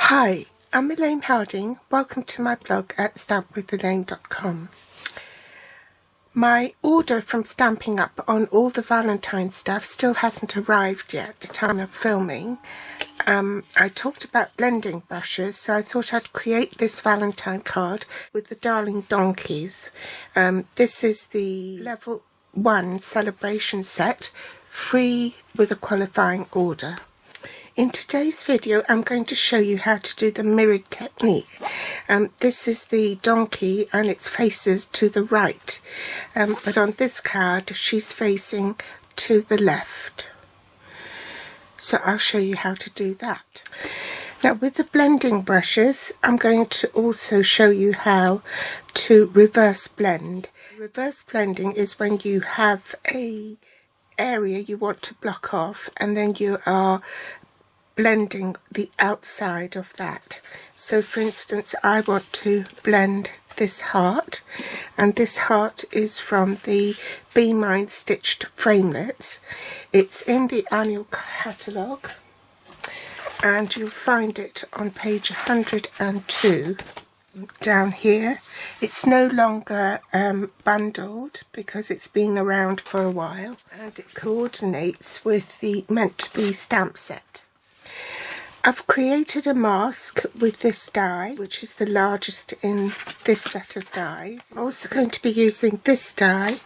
Hi, I'm Elaine Harding. Welcome to my blog at stampwithelaine.com. My order from Stamping Up on all the Valentine stuff still hasn't arrived yet at the time of filming. I talked about blending brushes, so I thought I'd create this Valentine card with the Darling Donkeys. This is the level 1 celebration set, free with a qualifying order. In today's video, I'm going to show you how to do the mirrored technique. This is the donkey and its faces to the right, but on this card she's facing to the left. So I'll show you how to do that. Now with the blending brushes, I'm going to also show you how to reverse blend. Reverse blending is when you have a area you want to block off and then you are blending the outside of that. So for instance, I want to blend this heart, and this heart is from the Be Mine Stitched Framelits. It's in the annual catalogue and you'll find it on page 102 down here. It's no longer bundled because it's been around for a while, and it coordinates with the Meant to Be stamp set. I've created a mask with this die, which is the largest in this set of dies. I'm also going to be using this die,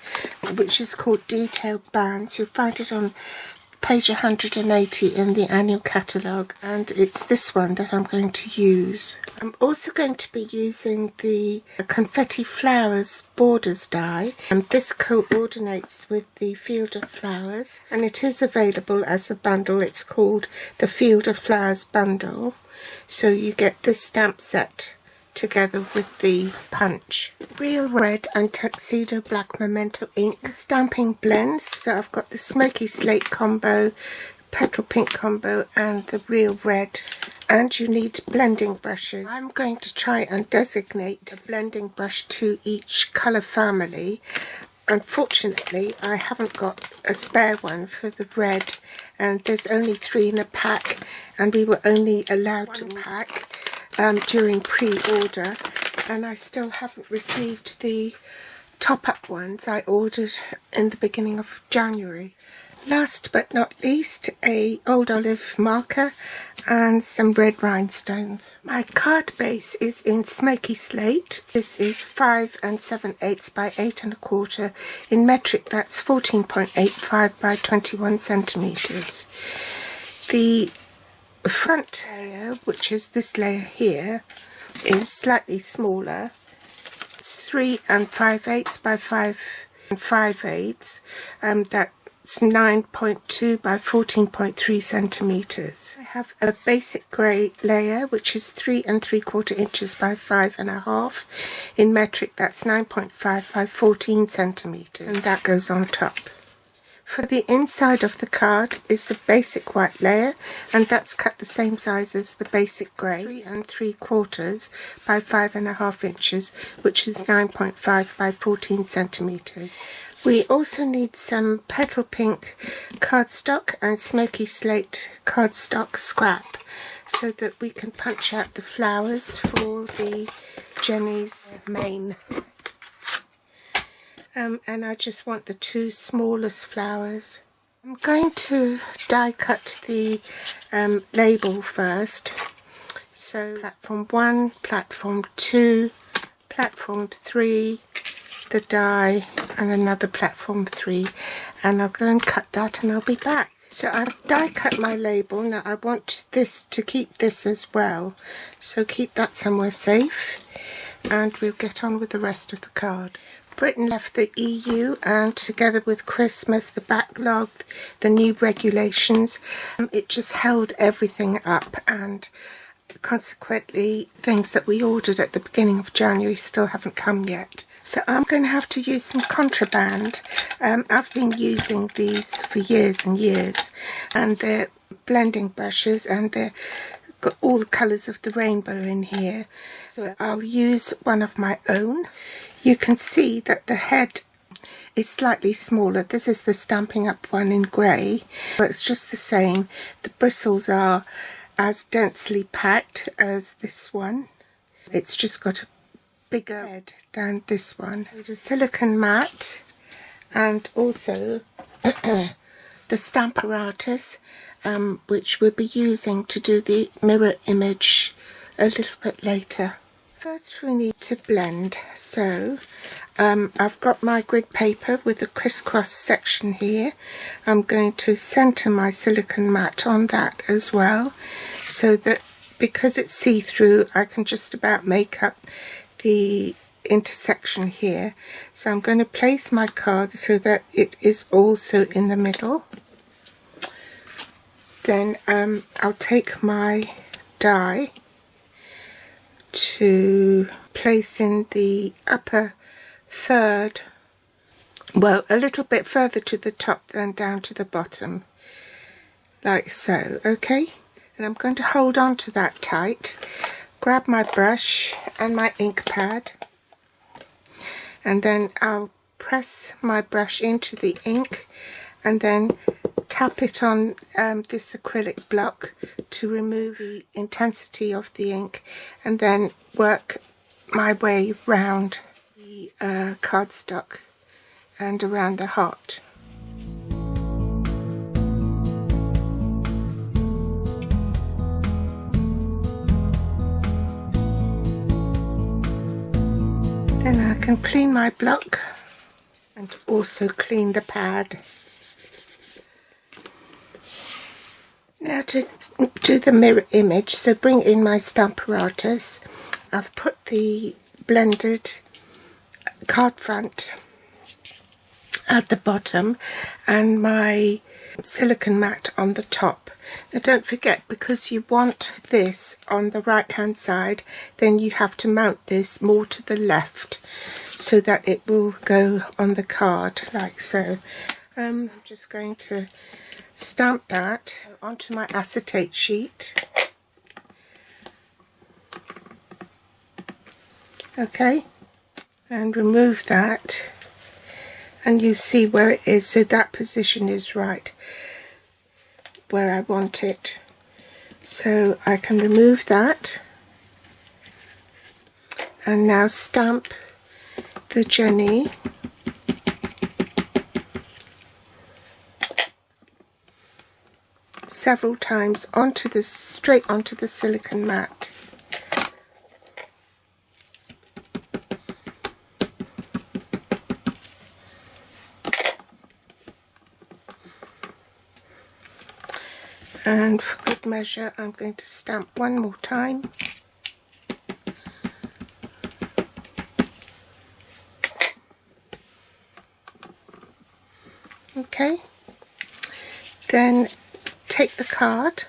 which is called Detailed Bands. You'll find it on page 180 in the annual catalogue, and it's this one that I'm going to use. I'm also going to be using the Confetti Flowers Borders die, and this coordinates with the Field of Flowers, and it is available as a bundle. It's called the Field of Flowers bundle, so you get this stamp set together with the punch. Real Red and Tuxedo Black Memento ink stamping blends. So I've got the Smoky Slate combo, Petal Pink combo and the Real Red, and you need blending brushes. I'm going to try and designate a blending brush to each colour family. Unfortunately, I haven't got a spare one for the red, and there's only 3 in a pack, and we were only allowed to pack during pre-order, and I still haven't received the top-up ones I ordered in the beginning of January. Last but not least, a Old Olive marker and some red rhinestones. My card base is in Smoky Slate. This is 5 7/8 by 8 1/4. In metric, that's 14.85 by 21 centimetres. The front layer, which is this layer here, is slightly smaller. It's 3 5/8 by 5 5/8. That's 9.2 by 14.3 centimetres. I have a basic grey layer, which is 3 3/4 inches by 5 1/2. In metric, that's 9.5 by 14 centimetres, and that goes on top. For the inside of the card is a basic white layer, and that's cut the same size as the basic grey, 3 3/4 by 5 1/2 inches, which is 9.5 by 14 centimetres. We also need some Petal Pink cardstock and Smoky Slate cardstock scrap so that we can punch out the flowers for the Jenny's mane. And I just want the 2 smallest flowers. I'm going to die cut the label first. So platform 1, platform 2, platform 3, the die, and another platform 3. And I'll go and cut that and I'll be back. So I've die cut my label. Now I want this to keep this as well. So keep that somewhere safe. And we'll get on with the rest of the card. Britain left the EU, and together with Christmas, the backlog, the new regulations, it just held everything up, and consequently things that we ordered at the beginning of January still haven't come yet. So I'm going to have to use some contraband. I've been using these for years and years, and they're blending brushes, and they've got all the colours of the rainbow in here. So I'll use one of my own. You can see that the head is slightly smaller. This is the Stamping Up one in grey, but it's just the same. The bristles are as densely packed as this one. It's just got a bigger head than this one. It's a silicone mat, and also the stamp apparatus, which we'll be using to do the mirror image a little bit later. First we need to blend, so I've got my grid paper with a crisscross section here. I'm going to centre my silicone mat on that as well, so that because it's see-through I can just about make up the intersection here. So I'm going to place my card so that it is also in the middle. Then I'll take my die to place in the upper third, well, a little bit further to the top than down to the bottom, like so. Okay, and I'm going to hold on to that tight, grab my brush and my ink pad, and then I'll press my brush into the ink and then tap it on this acrylic block to remove the intensity of the ink, and then work my way round the cardstock and around the heart. Then I can clean my block and also clean the pad. Now to do the mirror image, so bring in my stamp apparatus. I've put the blended card front at the bottom and my silicone mat on the top. Now don't forget, because you want this on the right hand side, then you have to mount this more to the left so that it will go on the card like so. I'm just going to stamp that onto my acetate sheet. Okay, and remove that, and you see where it is, so that position is right where I want it. So I can remove that and now stamp the Jenny several times onto the straight onto the silicone mat. And for good measure, I'm going to stamp one more time. Okay, then take the card,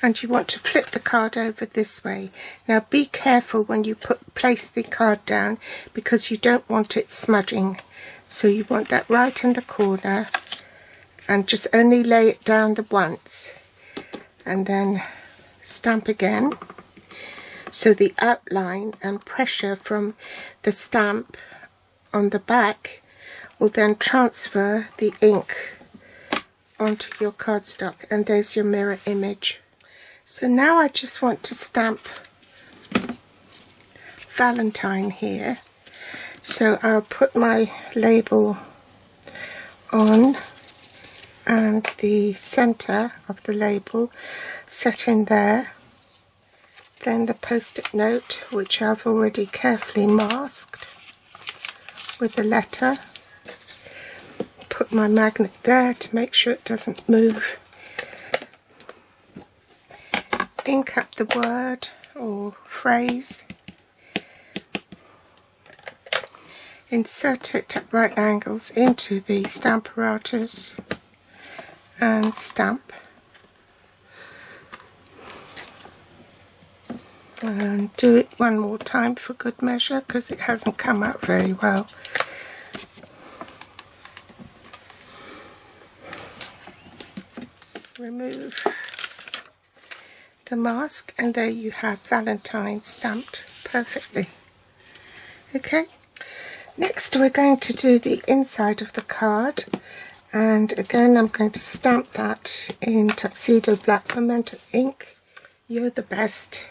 and you want to flip the card over this way. Now be careful when you place the card down, because you don't want it smudging. So you want that right in the corner, and just only lay it down the once and then stamp again, so the outline and pressure from the stamp on the back will then transfer the ink onto your cardstock, and there's your mirror image. So now I just want to stamp Valentine here, so I'll put my label on and the centre of the label set in there, then the post-it note, which I've already carefully masked with the letter, put my magnet there to make sure it doesn't move, ink up the word or phrase, insert it at right angles into the stamp apparatus and stamp, and do it one more time for good measure because it hasn't come out very well. Remove the mask, and there you have Valentine stamped perfectly. Okay, next we're going to do the inside of the card, And again, I'm going to stamp that in Tuxedo Black Pigmented ink. You're the best.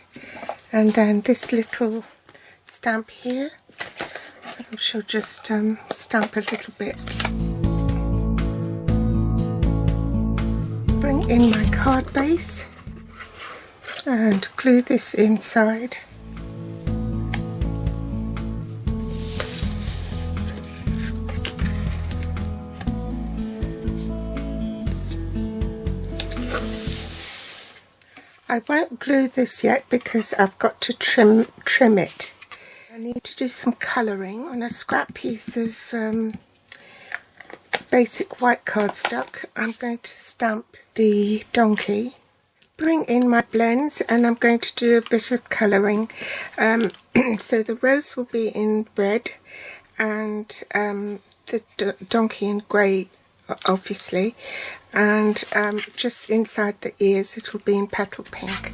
And then this little stamp here, I shall just stamp a little bit. Bring in my card base and glue this inside. I won't glue this yet because I've got to trim it. I need to do some colouring on a scrap piece of basic white cardstock. I'm going to stamp the donkey. Bring in my blends and I'm going to do a bit of colouring. So the rose will be in red and the donkey in grey, obviously, and just inside the ears it'll be in petal pink.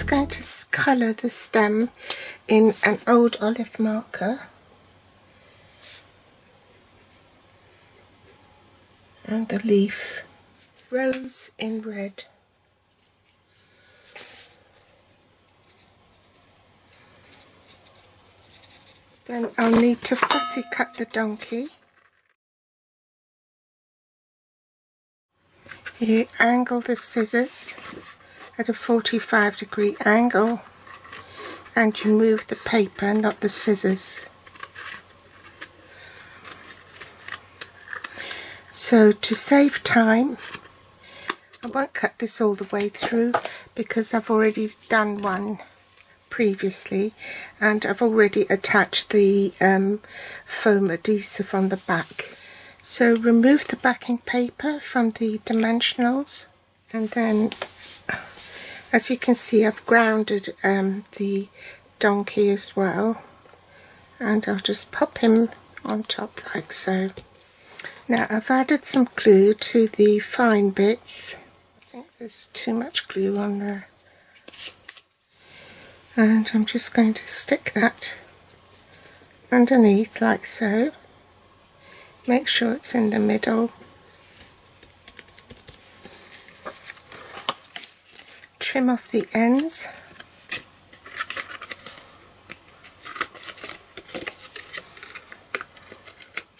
Going to colour the stem in an old olive marker and the leaf, rose in red. Then I'll need to fussy cut the donkey. You angle the scissors at a 45-degree angle and you move the paper, not the scissors. So to save time, I won't cut this all the way through because I've already done one previously and I've already attached the foam adhesive on the back. So remove the backing paper from the dimensionals, and then as you can see I've grounded the donkey as well, and I'll just pop him on top like so. Now I've added some glue to the fine bits. I think there's too much glue on there, and I'm just going to stick that underneath like so. Make sure it's in the middle. Trim off the ends.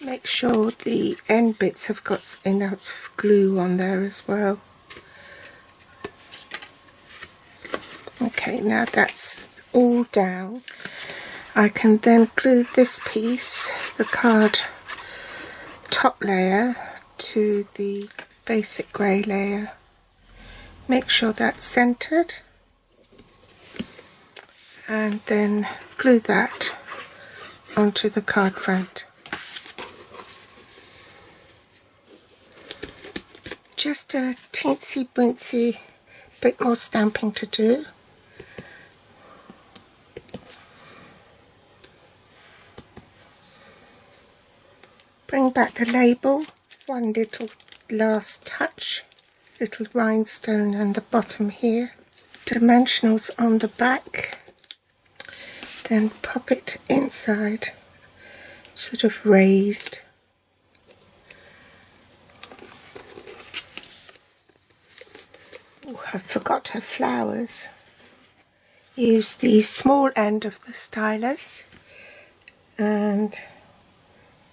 Make sure the end bits have got enough glue on there as well. Okay, now that's all down. I can then glue this piece, the card top layer, to the basic grey layer. Make sure that's centered and then glue that onto the card front. Just a teensy boonsy bit more stamping to do. Bring back the label, one little last touch. Little rhinestone on the bottom here, dimensionals on the back, then pop it inside, sort of raised. Oh, I forgot her flowers. Use the small end of the stylus and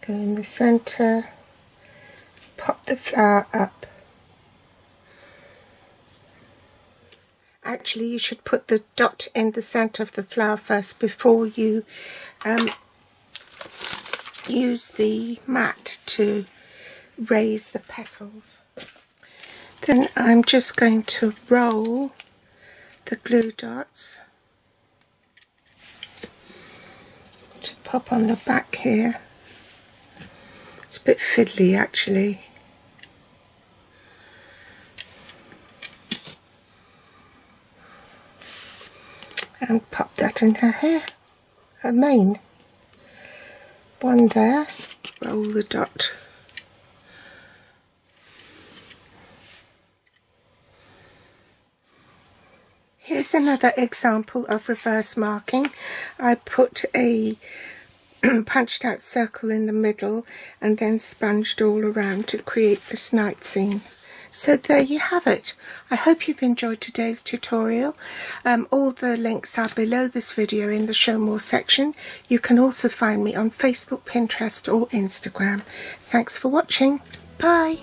go in the centre, pop the flower up. Actually, you should put the dot in the centre of the flower first before you use the mat to raise the petals. Then I'm just going to roll the glue dots to pop on the back here. It's a bit fiddly actually. and pop that in her hair, her mane. One there, roll the dot. Here's another example of reverse marking. I put a punched out circle in the middle and then sponged all around to create this night scene. So there you have it. I hope you've enjoyed today's tutorial. All the links are below this video in the show more section. You can also find me on Facebook, Pinterest or Instagram. Thanks for watching. Bye.